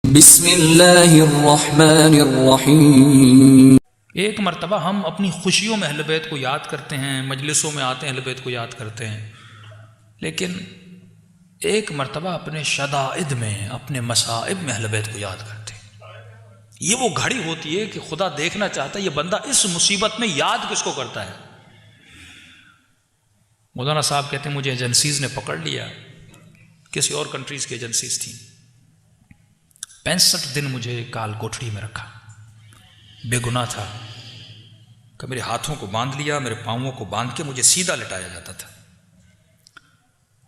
بسم اللہ الرحمن الرحیم۔ ایک مرتبہ ہم اپنی خوشیوں میں اہل بیت کو یاد کرتے ہیں، مجلسوں میں آتے ہیں اہل بیت کو یاد کرتے ہیں، لیکن ایک مرتبہ اپنے شدائد میں، اپنے مصائب میں اہل بیت کو یاد کرتے ہیں۔ یہ وہ گھڑی ہوتی ہے کہ خدا دیکھنا چاہتا ہے یہ بندہ اس مصیبت میں یاد کس کو کرتا ہے۔ مولانا صاحب کہتے ہیں مجھے ایجنسیز نے پکڑ لیا، کسی اور کنٹریز کی ایجنسیز تھیں، 65 دن مجھے کال کوٹڑی میں رکھا، بے گناہ تھا کہ میرے ہاتھوں کو باندھ لیا، میرے پاؤں کو باندھ کے مجھے سیدھا لٹایا جاتا تھا،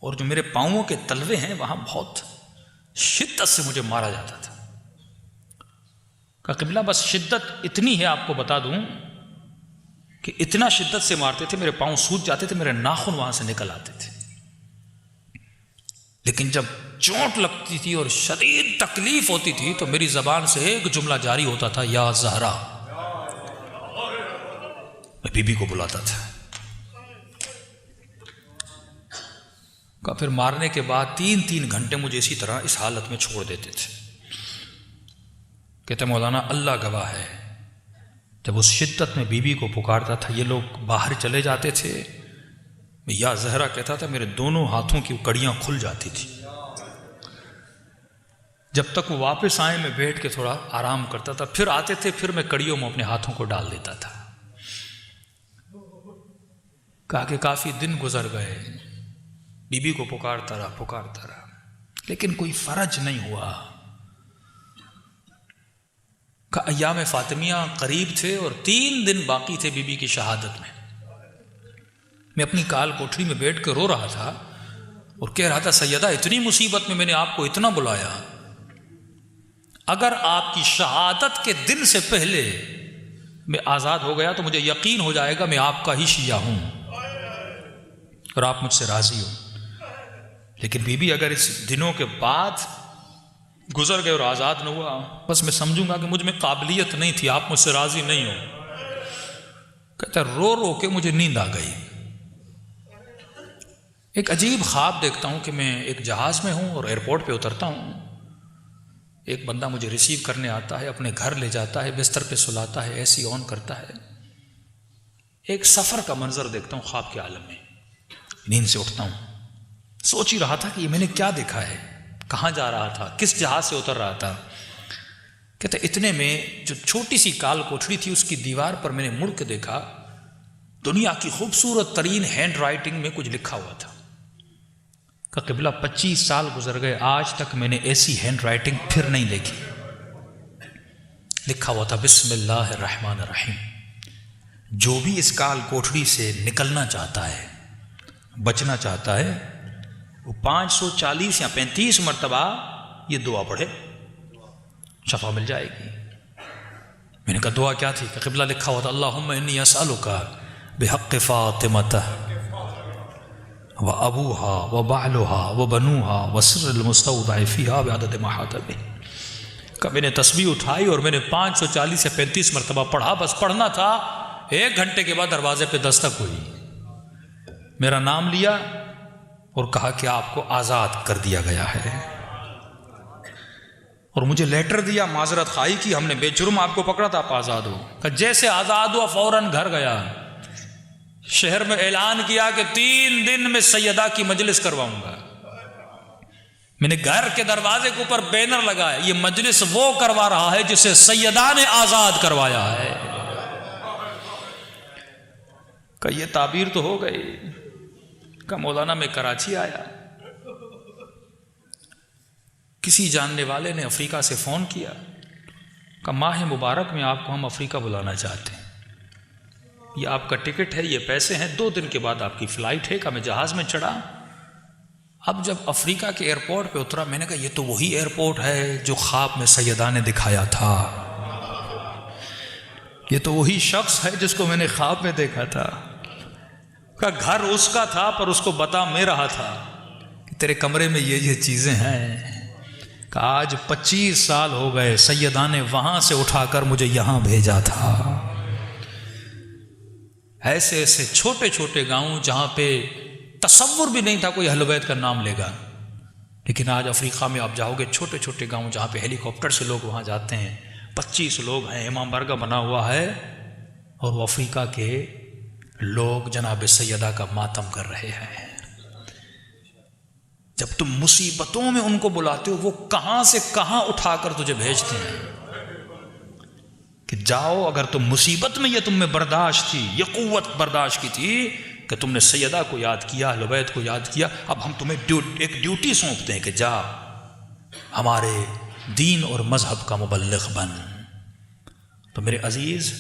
اور جو میرے پاؤں کے تلوے ہیں وہاں بہت شدت سے مجھے مارا جاتا تھا۔ کہ قبلہ بس شدت اتنی ہے، آپ کو بتا دوں کہ اتنا شدت سے مارتے تھے، میرے پاؤں سوج جاتے تھے، میرے ناخن وہاں سے نکل آتے تھے، لیکن جب چوٹ لگتی تھی اور شدید تکلیف ہوتی تھی تو میری زبان سے ایک جملہ جاری ہوتا تھا، یا زہرا۔ میں بی بی کو بلاتا تھا۔ پھر مارنے کے بعد 3 گھنٹے مجھے اسی طرح اس حالت میں چھوڑ دیتے تھے۔ کہتے مولانا اللہ گواہ ہے، جب اس شدت میں بی بی کو پکارتا تھا، یہ لوگ باہر چلے جاتے تھے، میں یا زہرا کہتا تھا، میرے دونوں ہاتھوں کی کڑیاں کھل جاتی تھی۔ جب تک وہ واپس آئے میں بیٹھ کے تھوڑا آرام کرتا تھا، پھر آتے تھے، پھر میں کڑیوں میں اپنے ہاتھوں کو ڈال دیتا تھا۔ کہا کہ کافی دن گزر گئے، بی بی کو پکارتا رہا، لیکن کوئی فرج نہیں ہوا۔ کہ ایام فاطمیہ قریب تھے اور 3 دن باقی تھے بی بی کی شہادت میں۔ میں اپنی کال کوٹری میں بیٹھ کے رو رہا تھا اور کہہ رہا تھا، سیدہ اتنی مصیبت میں نے آپ کو اتنا بلایا، اگر آپ کی شہادت کے دن سے پہلے میں آزاد ہو گیا تو مجھے یقین ہو جائے گا میں آپ کا ہی شیعہ ہوں اور آپ مجھ سے راضی ہو۔ لیکن بی بی اگر اس دنوں کے بعد گزر گئے اور آزاد نہ ہوا، بس میں سمجھوں گا کہ مجھ میں قابلیت نہیں تھی، آپ مجھ سے راضی نہیں ہو۔ کہتا رو رو کے مجھے نیند آ گئی۔ ایک عجیب خواب دیکھتا ہوں کہ میں ایک جہاز میں ہوں اور ایئرپورٹ پہ اترتا ہوں، ایک بندہ مجھے ریسیو کرنے آتا ہے، اپنے گھر لے جاتا ہے، بستر پہ سلاتا ہے، ایسی آن کرتا ہے۔ ایک سفر کا منظر دیکھتا ہوں خواب کے عالم میں، نیند سے اٹھتا ہوں، سوچ ہی رہا تھا کہ یہ میں نے کیا دیکھا ہے، کہاں جا رہا تھا، کس جہاز سے اتر رہا تھا۔ کہتے اتنے میں جو چھوٹی سی کال کوٹڑی تھی اس کی دیوار پر میں نے مڑ کے دیکھا، دنیا کی خوبصورت ترین ہینڈ رائٹنگ میں کچھ لکھا ہوا تھا۔ کہ قبلہ 25 سال گزر گئے، آج تک میں نے ایسی ہینڈ رائٹنگ پھر نہیں دیکھی۔ لکھا ہوا تھا، بسم اللہ الرحمن الرحیم، جو بھی اس کال کوٹڑی سے نکلنا چاہتا ہے، بچنا چاہتا ہے، وہ 540 یا 35 مرتبہ یہ دعا پڑھے، شفا مل جائے گی۔ میں نے کہا دعا کیا تھی؟ کہ قبلہ لکھا ہوا تھا، اللہم انی اسألک بحق فاطمہ وابوها وبعلها وبنوها وسر المستودع فيها بعدد ما حاط به۔ کہ میں نے تسبیح اٹھائی اور میں نے 540 یا 35 مرتبہ پڑھا، بس پڑھنا تھا۔ 1 گھنٹے کے بعد دروازے پہ دستک ہوئی، میرا نام لیا اور کہا کہ آپ کو آزاد کر دیا گیا ہے، اور مجھے لیٹر دیا، معذرت خواہی کی، ہم نے بے جرم آپ کو پکڑا تھا، آپ آزاد ہو۔ کہ جیسے آزاد ہوا فوراً گھر گیا، شہر میں اعلان کیا کہ 3 دن میں سیدہ کی مجلس کرواؤں گا۔ میں نے گھر کے دروازے کے اوپر بینر لگایا، یہ مجلس وہ کروا رہا ہے جسے سیدہ نے آزاد کروایا ہے۔ کہ یہ تعبیر تو ہو گئی۔ کہ مولانا میں کراچی آیا، کسی جاننے والے نے افریقہ سے فون کیا کہ ماہ مبارک میں آپ کو ہم افریقہ بلانا چاہتے ہیں، یہ آپ کا ٹکٹ ہے، یہ پیسے ہیں، 2 دن کے بعد آپ کی فلائٹ ہے۔ کہ میں جہاز میں چڑھا، اب جب افریقہ کے ایئرپورٹ پہ اترا، میں نے کہا یہ تو وہی ایئرپورٹ ہے جو خواب میں سیدہ نے دکھایا تھا، یہ تو وہی شخص ہے جس کو میں نے خواب میں دیکھا تھا۔ کہ گھر اس کا تھا پر اس کو بتا میں رہا تھا کہ تیرے کمرے میں یہ چیزیں ہیں۔ کہ آج 25 سال ہو گئے، سیدہ نے وہاں سے اٹھا کر مجھے یہاں بھیجا تھا۔ ایسے ایسے چھوٹے چھوٹے گاؤں جہاں پہ تصور بھی نہیں تھا کوئی اہل بیت کا نام لے گا، لیکن آج افریقہ میں آپ جاؤ گے چھوٹے چھوٹے گاؤں جہاں پہ ہیلی کاپٹر سے لوگ وہاں جاتے ہیں، 25 لوگ ہیں، امام بارگاہ بنا ہوا ہے، اور وہ افریقہ کے لوگ جناب سیدہ کا ماتم کر رہے ہیں۔ جب تم مصیبتوں میں ان کو بلاتے ہو، وہ کہاں سے کہاں اٹھا کر تجھے بھیجتے ہیں کہ جاؤ، اگر تم مصیبت میں یہ تم میں برداشت تھی، یہ قوت برداشت کی تھی کہ تم نے سیدہ کو یاد کیا، اہل بیت کو یاد کیا، اب ہم تمہیں ایک ڈیوٹی سونپتے ہیں کہ جا ہمارے دین اور مذہب کا مبلغ بن۔ تو میرے عزیز،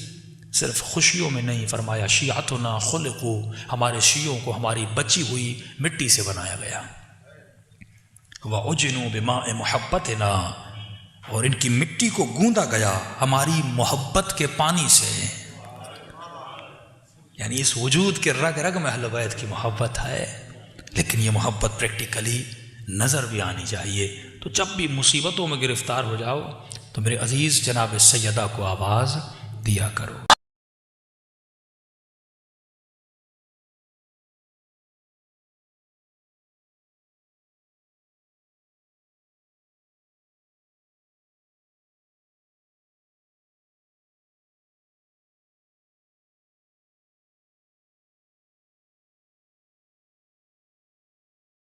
صرف خوشیوں میں نہیں، فرمایا شیعتنا خلقو، ہمارے شیعوں کو ہماری بچی ہوئی مٹی سے بنایا گیا، وَعُجِنُوا بِمَاءِ مُحَبَّتِنَا، اور ان کی مٹی کو گوندا گیا ہماری محبت کے پانی سے۔ یعنی اس وجود کے رگ رگ میں اہل بیت کی محبت ہے، لیکن یہ محبت پریکٹیکلی نظر بھی آنی چاہیے۔ تو جب بھی مصیبتوں میں گرفتار ہو جاؤ تو میرے عزیز جناب سیدہ کو آواز دیا کرو۔